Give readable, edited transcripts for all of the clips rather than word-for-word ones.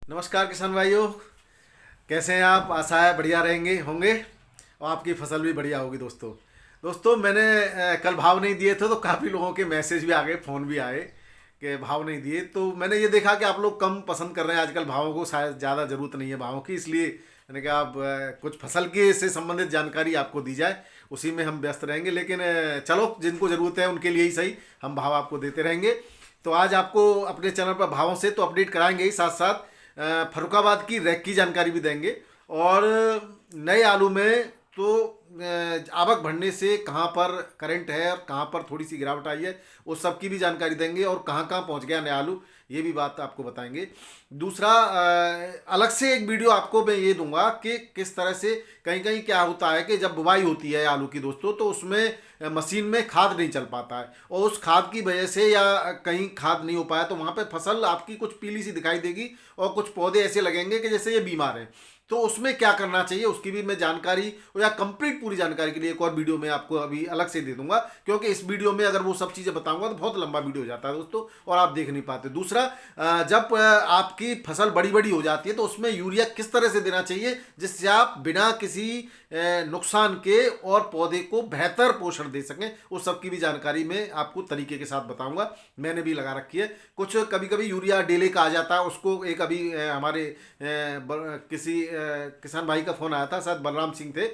नमस्कार किसान भाइयों, कैसे हैं आप? आशा है बढ़िया रहेंगे होंगे और आपकी फसल भी बढ़िया होगी। दोस्तों मैंने कल भाव नहीं दिए थे तो काफ़ी लोगों के मैसेज भी आ गए, फ़ोन भी आए कि भाव नहीं दिए। तो मैंने ये देखा कि आप लोग कम पसंद कर रहे हैं आजकल भावों को, शायद ज़्यादा ज़रूरत नहीं है भावों की, इसलिए मैंने कहा आप कुछ फसल के से संबंधित जानकारी आपको दी जाए, उसी में हम व्यस्त रहेंगे। लेकिन चलो, जिनको ज़रूरत है उनके लिए ही सही, हम भाव आपको देते रहेंगे। तो आज आपको अपने चैनल पर भावों से तो अपडेट कराएंगे ही, साथ साथ फर्रुखाबाद की रैक की जानकारी भी देंगे। और नए आलू में तो आवक बढ़ने से कहाँ पर करंट है और कहाँ पर थोड़ी सी गिरावट आई है, उस सब की भी जानकारी देंगे। और कहाँ कहाँ पहुँच गया नया आलू, ये भी बात आपको बताएंगे। दूसरा, अलग से एक वीडियो आपको मैं ये दूंगा कि किस तरह से कहीं कहीं क्या होता है कि जब बुवाई होती है आलू की दोस्तों, तो उसमें मशीन में खाद नहीं चल पाता है, और उस खाद की वजह से या कहीं खाद नहीं हो पाया तो वहाँ पे फसल आपकी कुछ पीली सी दिखाई देगी और कुछ पौधे ऐसे लगेंगे कि जैसे ये बीमार हैं। तो उसमें क्या करना चाहिए उसकी भी मैं जानकारी, और या कंप्लीट पूरी जानकारी के लिए एक और वीडियो में आपको अभी अलग से दे दूंगा, क्योंकि इस वीडियो में अगर वो सब चीज़ें बताऊंगा तो बहुत लंबा वीडियो हो जाता है दोस्तों और आप देख नहीं पाते। दूसरा, जब आपकी फसल बड़ी बड़ी हो जाती है तो उसमें यूरिया किस तरह से देना चाहिए जिससे आप बिना किसी नुकसान के और पौधे को बेहतर पोषण दे सकें, उस सब की भी जानकारी मैं आपको तरीके के साथ बताऊंगा। मैंने भी लगा रखी है। कुछ कभी कभी यूरिया डेले का आ जाता है, उसको एक अभी हमारे किसी किसान भाई का फ़ोन आया था, शायद बलराम सिंह थे,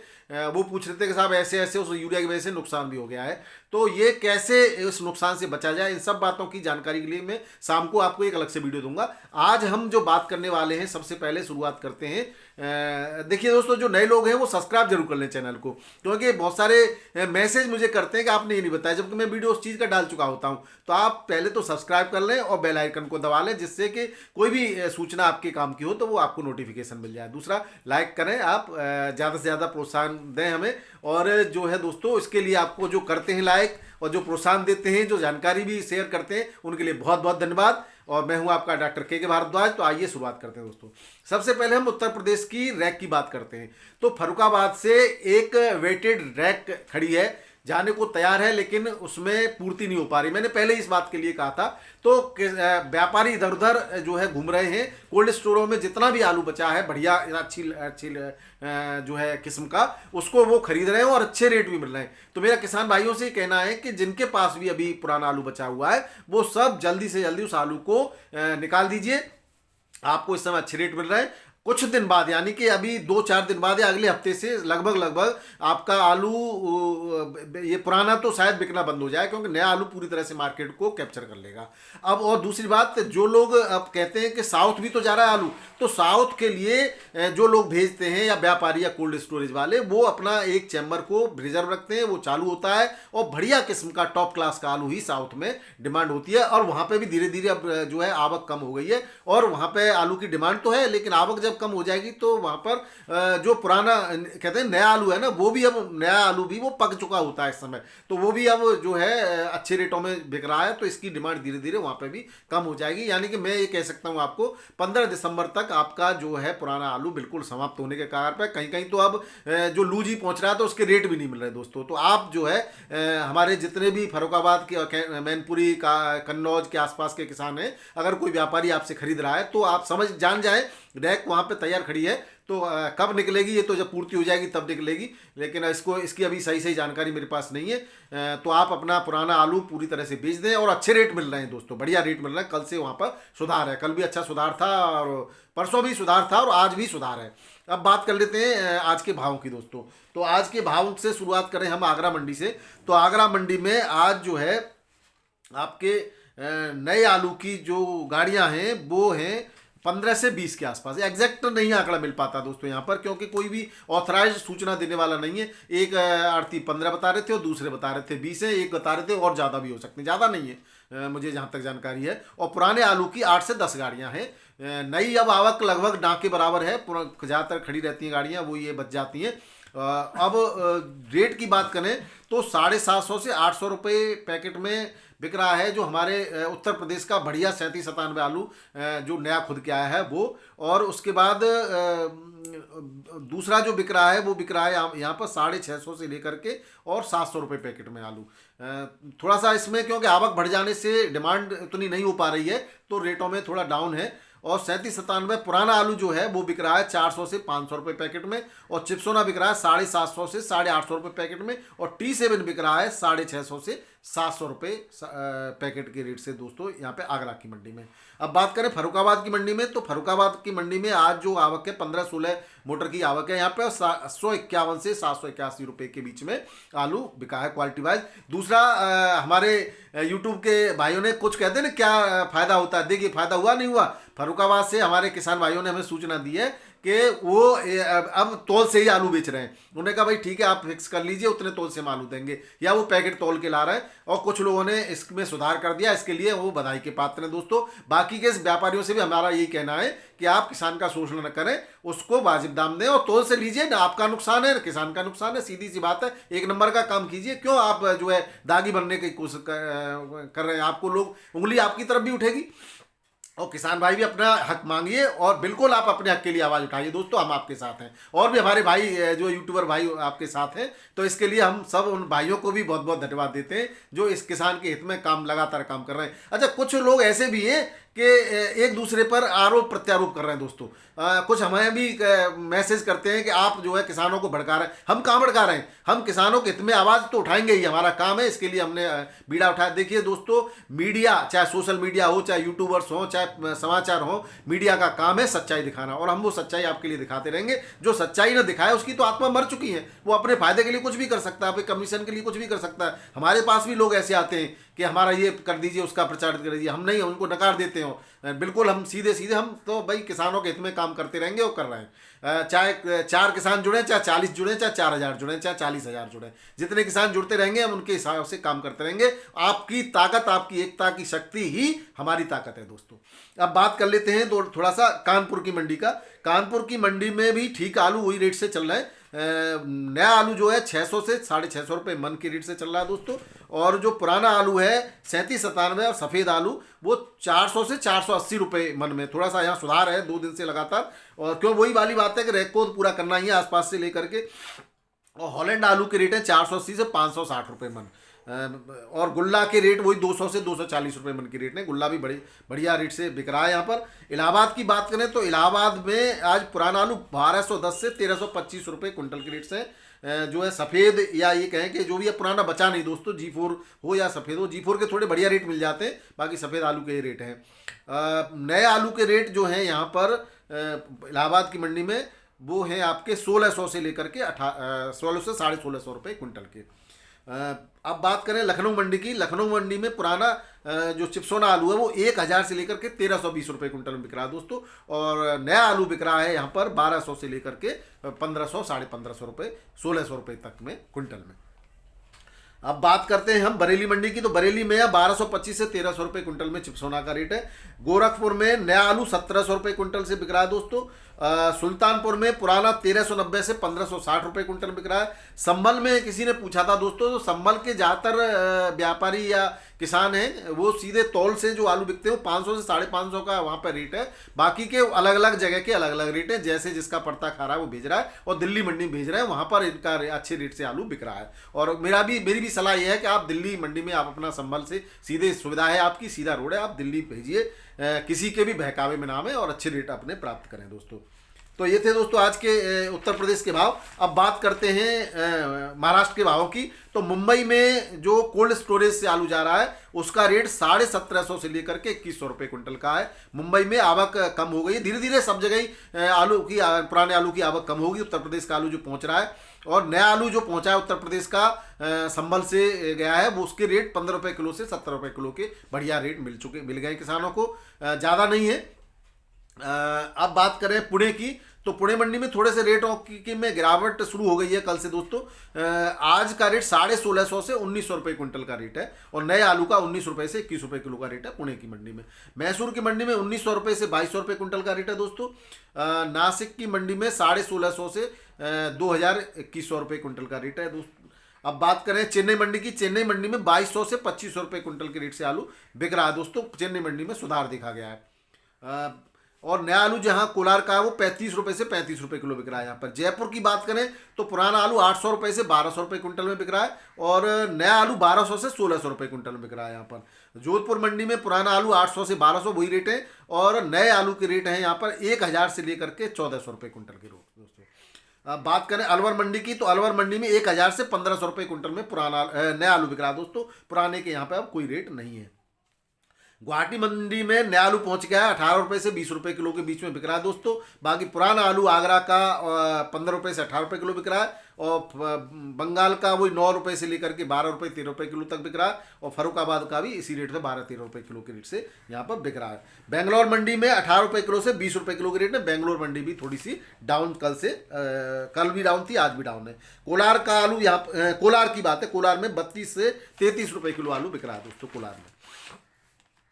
वो पूछ रहे थे कि साहब ऐसे ऐसे उस यूरिया की वजह से नुकसान भी हो गया है, तो ये कैसे इस नुकसान से बचा जाए, इन सब बातों की जानकारी के लिए मैं शाम को आपको एक अलग से वीडियो दूंगा। आज हम जो बात करने वाले हैं, सबसे पहले शुरुआत करते हैं। देखिए दोस्तों, जो नए लोग हैं वो सब्सक्राइब जरूर कर लें चैनल को, क्योंकि बहुत सारे मैसेज मुझे करते हैं कि आपने ये नहीं बताया, जबकि मैं वीडियो उस चीज़ का डाल चुका होता हूँ। तो आप पहले तो सब्सक्राइब कर लें और बेल आइकन को दबा लें, जिससे कि कोई भी सूचना आपके काम की हो तो वो आपको नोटिफिकेशन मिल जाए। दूसरा, लाइक करें आप, ज़्यादा से ज़्यादा प्रोत्साहन दें हमें। और जो है दोस्तों, इसके लिए आपको जो करते हैं लाइक और जो प्रोत्साहन देते हैं, जो जानकारी भी शेयर करते हैं, उनके लिए बहुत बहुत धन्यवाद। और मैं हूं आपका डॉक्टर के भारद्वाज। तो आइए शुरुआत करते हैं दोस्तों। सबसे पहले हम उत्तर प्रदेश की रैक की बात करते हैं। तो फर्रुखाबाद से एक वेटेड रैक खड़ी है, जाने को तैयार है, लेकिन उसमें पूर्ति नहीं हो पा रही। मैंने पहले इस बात के लिए कहा था। तो व्यापारी इधर उधर जो है घूम रहे हैं, कोल्ड स्टोरों में जितना भी आलू बचा है बढ़िया अच्छी अच्छी जो है किस्म का, उसको वो खरीद रहे हैं और अच्छे रेट भी मिल रहे हैं। तो मेरा किसान भाइयों से कहना है कि जिनके पास भी अभी पुराना आलू बचा हुआ है, वो सब जल्दी से जल्दी उस आलू को निकाल दीजिए। आपको इस समय अच्छे रेट मिल रहे हैं। कुछ दिन बाद, यानी कि अभी 2-4 दिन बाद या अगले हफ्ते से लगभग आपका आलू, ये पुराना तो शायद बिकना बंद हो जाए, क्योंकि नया आलू पूरी तरह से मार्केट को कैप्चर कर लेगा। अब और दूसरी बात, जो लोग अब कहते हैं कि साउथ भी तो जा रहा है आलू, तो साउथ के लिए जो लोग भेजते हैं या व्यापारी या कोल्ड स्टोरेज वाले, वो अपना एक चैम्बर को रिजर्व रखते हैं, वो चालू होता है और बढ़िया किस्म का टॉप क्लास का आलू ही साउथ में डिमांड होती है। और वहाँ पे भी धीरे धीरे अब जो है आवक कम हो गई है, और वहाँ पे आलू की डिमांड तो है, लेकिन आवक जब कम हो जाएगी तो वहाँ पर जो पुराना कहते हैं नया आलू है ना, वो भी अब नया आलू भी वो पक चुका होता है इस समय, तो वो भी अब जो है अच्छे रेटों में बिक रहा है। तो इसकी डिमांड धीरे धीरे वहाँ पे भी कम हो जाएगी। यानी कि मैं ये कह सकता हूँ आपको, 15 दिसंबर तक आपका जो है पुराना आलू बिल्कुल समाप्त होने के कगार पर। कहीं कहीं तो अब जो लूज ही पहुँच रहा है तो उसके रेट भी नहीं मिल रहे दोस्तों। तो आप जो है हमारे जितने भी फर्रुखाबाद के, मैनपुरी का, कन्नौज के आसपास के किसान हैं, अगर कोई व्यापारी आपसे खरीद रहा है तो आप जान जाए रैक वहाँ पे तैयार खड़ी है। तो कब निकलेगी ये तो जब पूर्ति हो जाएगी तब निकलेगी, लेकिन इसकी अभी सही जानकारी मेरे पास नहीं है। तो आप अपना पुराना आलू पूरी तरह से बेच दें, और अच्छे रेट मिल रहे हैं दोस्तों, बढ़िया रेट मिल रहा है। कल से वहाँ पर सुधार है, कल भी अच्छा सुधार था और परसों भी सुधार था और आज भी सुधार है। अब बात कर लेते हैं आज के भावों की दोस्तों। तो आज के भाव से शुरुआत करें हम आगरा मंडी से। तो आगरा मंडी में आज जो है आपके नए आलू की जो गाड़ियां हैं वो हैं 15 से 20 के आसपास। एग्जैक्ट नहीं आंकड़ा मिल पाता दोस्तों यहाँ पर, क्योंकि कोई भी ऑथराइज सूचना देने वाला नहीं है। एक आड़ती 15 बता रहे थे और दूसरे बता रहे थे 20 है, एक बता रहे थे और ज़्यादा भी हो सकते हैं, ज़्यादा नहीं है मुझे जहाँ तक जानकारी है। और पुराने आलू की 8 से 10 गाड़ियाँ हैं। नई अब आवक लगभग ना के बराबर है, ज़्यादातर खड़ी रहती हैं गाड़ियाँ, वो ये बच जाती हैं। अब रेट की बात करें तो 750 से 800 रुपये पैकेट में बिक रहा है, जो हमारे उत्तर प्रदेश का बढ़िया 37-97 आलू जो नया खुद के आया है वो। और उसके बाद दूसरा जो बिक रहा है वो बिक रहा है यहाँ पर 650 से लेकर के और 700 रुपये पैकेट में आलू। थोड़ा सा इसमें क्योंकि आवक बढ़ जाने से डिमांड उतनी नहीं हो पा रही है, तो रेटों में थोड़ा डाउन है। और 3797 पुराना आलू जो है वो बिक रहा है 400 से 500 रुपये पैकेट में, और चिप्सोना बिक रहा है 750 से 850 रुपये पैकेट में, और T7 बिक रहा है 650 से 700 रुपये पैकेट के रेट से दोस्तों यहाँ पे आगरा की मंडी में। अब बात करें फरुखाबाद की मंडी में, तो फरुखाबाद की मंडी में आज जो आवक है 15-16 मोटर की आवक है यहाँ पे, 751 से 781 रुपये के बीच में आलू बिका है क्वालिटी वाइज। दूसरा हमारे यूट्यूब के भाइयों ने कुछ कहते हैं ना क्या फ़ायदा होता है, देखिए फ़ायदा हुआ नहीं हुआ। फरुखाबाद से हमारे किसान भाइयों ने हमें सूचना दी है कि वो अब तौल से ही आलू बेच रहे हैं। उन्होंने कहा भाई ठीक है आप फिक्स कर लीजिए, उतने तौल से हम आलू देंगे, या वो पैकेट तौल के ला रहे हैं। और कुछ लोगों ने इसमें सुधार कर दिया, इसके लिए वो बधाई के पात्र हैं दोस्तों। बाकी के व्यापारियों से भी हमारा यही कहना है कि आप किसान का शोषण न करें, उसको वाजिब दाम दें और तौल से लीजिए, ना आपका नुकसान है ना किसान का नुकसान है। सीधी सी बात है, एक नंबर का काम कीजिए, क्यों आप जो है दागी बनने की कोशिश कर रहे हैं। आपको लोग उंगली आपकी तरफ भी उठेगी, और किसान भाई भी अपना हक मांगिए, और बिल्कुल आप अपने हक के लिए आवाज़ उठाइए दोस्तों, हम आपके साथ हैं। और भी हमारे भाई जो यूट्यूबर भाई आपके साथ हैं, तो इसके लिए हम सब उन भाइयों को भी बहुत बहुत धन्यवाद देते हैं जो इस किसान के हित में लगातार काम कर रहे हैं। अच्छा, कुछ लोग ऐसे भी हैं कि एक दूसरे पर आरोप प्रत्यारोप कर रहे हैं दोस्तों। कुछ हमें भी मैसेज करते हैं कि आप जो है किसानों को भड़का रहे हैं। हम कहाँ भड़का रहे हैं, हम किसानों के हित में आवाज़ तो उठाएंगे ही, हमारा काम है, इसके लिए हमने बीड़ा उठाया। देखिए दोस्तों, मीडिया चाहे सोशल मीडिया हो, चाहे यूट्यूबर्स हो, चाहे समाचार हो, मीडिया का काम है सच्चाई दिखाना, और हम वो सच्चाई आपके लिए दिखाते रहेंगे। जो सच्चाई ना दिखाए उसकी तो आत्मा मर चुकी है, वो अपने फायदे के लिए कुछ भी कर सकता है, अपने कमीशन के लिए कुछ भी कर सकता है। हमारे पास भी लोग ऐसे आते हैं कि हमारा ये कर दीजिए, उसका प्रचार कर दीजिए, हम नहीं, उनको नकार देते हो। बिल्कुल हम सीधे सीधे, हम तो भाई किसानों के हित में काम करते रहेंगे और कर रहे हैं। चाहे 4 किसान जुड़े, चाहे 40 जुड़े, चाहे 4000 जुड़े, चाहे 40,000 जुड़े, जितने किसान जुड़ते रहेंगे हम उनके हिसाब से काम करते रहेंगे। आपकी ताकत, आपकी एकता की शक्ति ही हमारी ताकत है दोस्तों। अब बात कर लेते हैं थोड़ा सा कानपुर की मंडी का। कानपुर की मंडी में भी ठीक आलू वही रेट से चल रहा है। नया आलू जो है 600 से 650 रुपये मन की रेट से चल रहा है दोस्तों, और जो पुराना आलू है 3797 और सफ़ेद आलू वो 400 से 480 रुपये मन में। थोड़ा सा यहाँ सुधार है 2 दिन से लगातार, और क्यों वही वाली बात है कि रैक को पूरा करना ही है आसपास से लेकर के। और हॉलैंड आलू के रेट है 480 से 560 रुपये मन, और गुल्ला के रेट वही 200 से 240 रुपये मन की रेट है। गुल्ला भी बढ़िया रेट से बिक रहा है यहाँ पर। इलाहाबाद की बात करें तो इलाहाबाद में आज पुराना आलू 1210 से 1325 रुपये कुंटल के रेट से जो है सफ़ेद, या ये कहें कि जो भी है पुराना बचा नहीं दोस्तों, G4 हो या सफ़ेद हो, G4 के थोड़े बढ़िया रेट मिल जाते हैं, बाकी सफ़ेद आलू के रेट हैं। नए आलू के रेट जो हैं यहाँ पर इलाहाबाद की मंडी में वो हैं आपके 1600 से लेकर के 1600 से 1650 रुपये कुंटल के। अब बात करें लखनऊ मंडी की। लखनऊ मंडी में पुराना जो चिप्सोना आलू है वो 1000 से लेकर के 1320 रुपये कुंटल में बिक रहा है दोस्तों, और नया आलू बिक रहा है यहाँ पर 1200 से लेकर के 1500, 1550 रुपये, 1600 रुपये तक में कुंटल में। अब बात करते हैं हम बरेली मंडी की। तो बरेली में 1225 से 1300 रुपये कुंटल में चिप्सोना का रेट है। गोरखपुर में नया आलू 1700 रुपये कुंटल से बिक रहा है दोस्तों। सुल्तानपुर में पुराना 1390 से 1560 रुपये कुंटल बिक रहा है। संभल में किसी ने पूछा था दोस्तों, तो संभल के ज़्यादातर व्यापारी या किसान हैं वो सीधे तौल से जो आलू बिकते हैं वो 500 से 550 का वहाँ पर रेट है। बाकी के अलग अलग जगह के अलग अलग रेट है, जैसे जिसका पड़ता खा रहा है वो भेज रहा है, और दिल्ली मंडी में भेज रहे हैं, वहाँ पर इनका अच्छे रेट से आलू बिक रहा है। और मेरी भी सलाह ये है कि आप दिल्ली मंडी में आप अपना संभल से सीधे सुविधा है, आपकी सीधा रोड है, आप दिल्ली भेजिए, किसी के भी बहकावे में नाम है, और अच्छे रेट अपने प्राप्त करें दोस्तों। तो ये थे दोस्तों आज के उत्तर प्रदेश के भाव। अब बात करते हैं महाराष्ट्र के भावों की। तो मुंबई में जो कोल्ड स्टोरेज से आलू जा रहा है उसका रेट 1750 से लेकर के 2100 रुपये कुंटल का है। मुंबई में आवक कम हो गई, धीरे धीरे सब जगह ही आलू की, पुराने आलू की आवक कम होगी। उत्तर प्रदेश का आलू जो पहुंच रहा है, और नया आलू जो पहुंचा है उत्तर प्रदेश का संभल से गया है, वो उसके रेट 15 रुपये किलो से 70 रुपये किलो के बढ़िया रेट मिल गए किसानों को, ज़्यादा नहीं है। अब बात करें पुणे की। तो पुणे मंडी में थोड़े से रेटों की में गिरावट शुरू हो गई है कल से दोस्तों। आज का रेट 1650 से 1900 रुपये कुंटल का रेट है, और नए आलू का 19 रुपये से 21 रुपये किलो का रेट है पुणे की मंडी में। मैसूर की मंडी में 1900 रुपये से 2200 रुपये कुंटल का रेट है दोस्तों। नासिक की मंडी में 1650 से 2100 रुपये कुंटल का रेट है दोस्तों। अब बात करें चेन्नई मंडी की। चेन्नई मंडी में 2200 से 2500 रुपये कुंटल के रेट से आलू बिक रहा है दोस्तों। चेन्नई मंडी में सुधार देखा गया है। और नया आलू जहां कोलार का है वो 35 रुपये से 35 रुपये किलो बिक रहा है यहाँ पर। जयपुर की बात करें तो पुराना आलू 800 रुपये से 1200 रुपये कुंटल में बिक रहा है, और नया आलू 1200 से 1600 रुपये कुंटल में बिक रहा है यहाँ पर। जोधपुर मंडी में पुराना आलू 800 से 1200 वही रेट है, और नए आलू के रेट हैं यहाँ पर 1000 से लेकर के 1400 रुपये कुंटल के रोज दोस्तों। अब बात करें अलवर मंडी की, तो अलवर मंडी में 1000 से 1500 रुपये कुंटल में पुराना नया आलू बिक रहा है दोस्तों। पुराने के यहाँ पे अब कोई रेट नहीं है। गुवाहाटी मंडी में नया आलू पहुंच गया है, 18 रुपये से 20 रुपये किलो के बीच में बिक रहा है दोस्तों। बाकी पुराना आलू आगरा का 15 रुपये से 18 रुपये किलो बिक रहा है, और बंगाल का वही 9 रुपये से लेकर के 12 रुपये 13 रुपये किलो तक बिक रहा है, और फरुखाबाद का भी इसी रेट से 12-13 रुपये किलो के रेट से यहाँ पर बिक रहा है। बेंगलोर मंडी में 18 रुपये किलो से 20 रुपये किलो के रेट में। बेंगलोर मंडी भी थोड़ी सी डाउन कल भी डाउन थी, आज भी डाउन है। कोलार का आलू यहाँ कोलार की बात है, कोलार में 32 से 33 रुपये किलो आलू बिक रहा है दोस्तों कोलार में।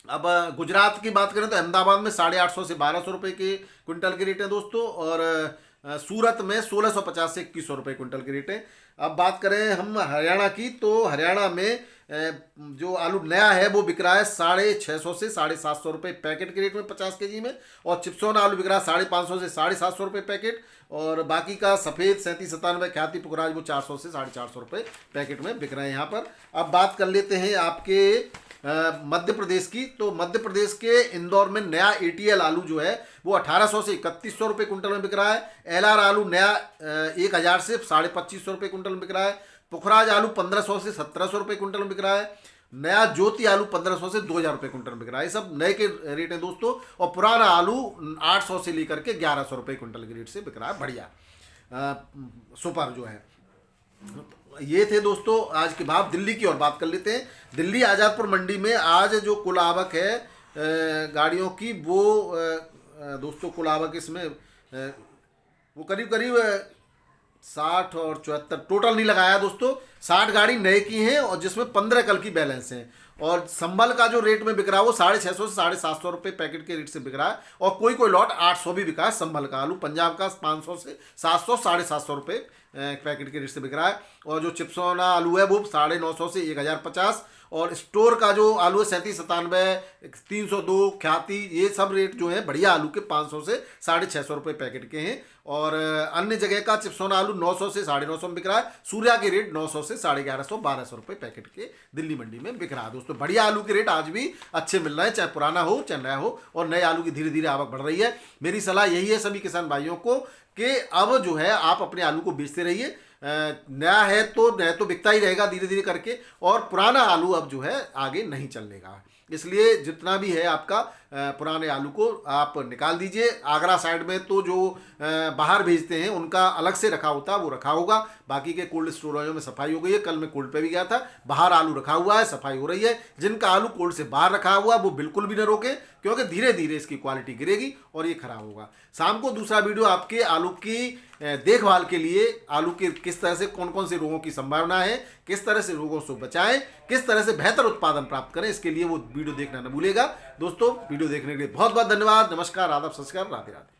अब गुजरात की बात करें तो अहमदाबाद में 850 से 1200 रुपये के क्विंटल के रेट है दोस्तों, और सूरत में 1650 से 2100 रुपये क्विंटल के रेट है। अब बात करें हम हरियाणा की, तो हरियाणा में जो आलू नया है वो बिक रहा है 650 से 750 रुपये पैकेट के रेट में 50 kg में, और चिप्सोना आलू बिक रहा है 550 से 750 रुपये पैकेट, और बाकी का सफ़ेद 3797 ख्याति पुखराज वो 400 से 450 रुपये पैकेट में बिक रहे हैं यहाँ पर। अब बात कर लेते हैं आपके मध्य प्रदेश की, तो मध्य प्रदेश के इंदौर में नया ATL आलू जो है वो 1800 से 3100 रुपये कुंटल में बिक रहा है। LR आलू नया 1000 से 2550 रुपये कुंटल में बिक रहा है। पुखराज आलू 1500 से 1700 रुपये कुंटल में बिक रहा है। नया ज्योति आलू 1500 से 2000 रुपये कुंटल में बिक रहा है। ये सब नए के रेट हैं दोस्तों, और पुराना आलू 800 से लेकर के 1100 रुपये कुंटल के रेट से बिक रहा है। बढ़िया सुपर जो है। ये थे दोस्तों आज के भाव। दिल्ली की और बात कर लेते हैं। दिल्ली आज़ादपुर मंडी में आज जो कुल आवक है गाड़ियों की, वो दोस्तों कुल आवक इसमें वो करीब 60 और 74 टोटल नहीं लगाया दोस्तों। 60 गाड़ी नए की हैं, और जिसमें 15 कल की बैलेंस हैं। और संभल का जो रेट में बिक रहा है वो 650 से 750 रुपये पैकेट के रेट से बिक रहा है, और कोई लॉट 800 भी बिका है संभल का आलू। पंजाब का 500 से 700 750 रुपये पैकेट के रेट से बिक रहा है। और जो चिप्सोना आलू है वो 950 से 1050, और स्टोर का जो आलू है 3797 302 ख्याति, ये सब रेट जो है बढ़िया आलू के 500 से 650 रुपये पैकेट के हैं। और अन्य जगह का चिप्सोना आलू 900 से 950 में बिक रहा है। सूर्या के रेट 900 से 1150 1200 रुपये पैकेट के दिल्ली मंडी में बिक रहा है दोस्तों। बढ़िया आलू के रेट आज भी अच्छे मिल रहे हैं, चाहे पुराना हो चाहे नया हो, और नए आलू की धीरे धीरे आवक बढ़ रही है। मेरी सलाह यही है सभी किसान भाइयों को कि अब जो है आप अपने आलू को बेचते रहिए। नया तो बिकता ही रहेगा धीरे धीरे करके, और पुराना आलू अब जो है आगे नहीं चलने का। इसलिए जितना भी है आपका पुराने आलू को आप निकाल दीजिए। आगरा साइड में तो जो बाहर भेजते हैं उनका अलग से रखा होता है, वो रखा होगा। बाकी के कोल्ड स्टोरेजों में सफाई हो गई है। कल मैं कोल्ड पे भी गया था, बाहर आलू रखा हुआ है, सफाई हो रही है। जिनका आलू कोल्ड से बाहर रखा हुआ है वो बिल्कुल भी न रोके, क्योंकि धीरे धीरे इसकी क्वालिटी गिरेगी और ये खराब होगा। शाम को दूसरा वीडियो आपके आलू की देखभाल के लिए, आलू के किस तरह से कौन कौन से रोगों की संभावना है, किस तरह से रोगों से बचाएं, किस तरह से बेहतर उत्पादन प्राप्त करें, इसके लिए वो वीडियो देखना न भूलिएगा दोस्तों। वीडियो देखने के लिए बहुत बहुत धन्यवाद। नमस्कार, आदाब, सत श्री अकाल, राधे राधे।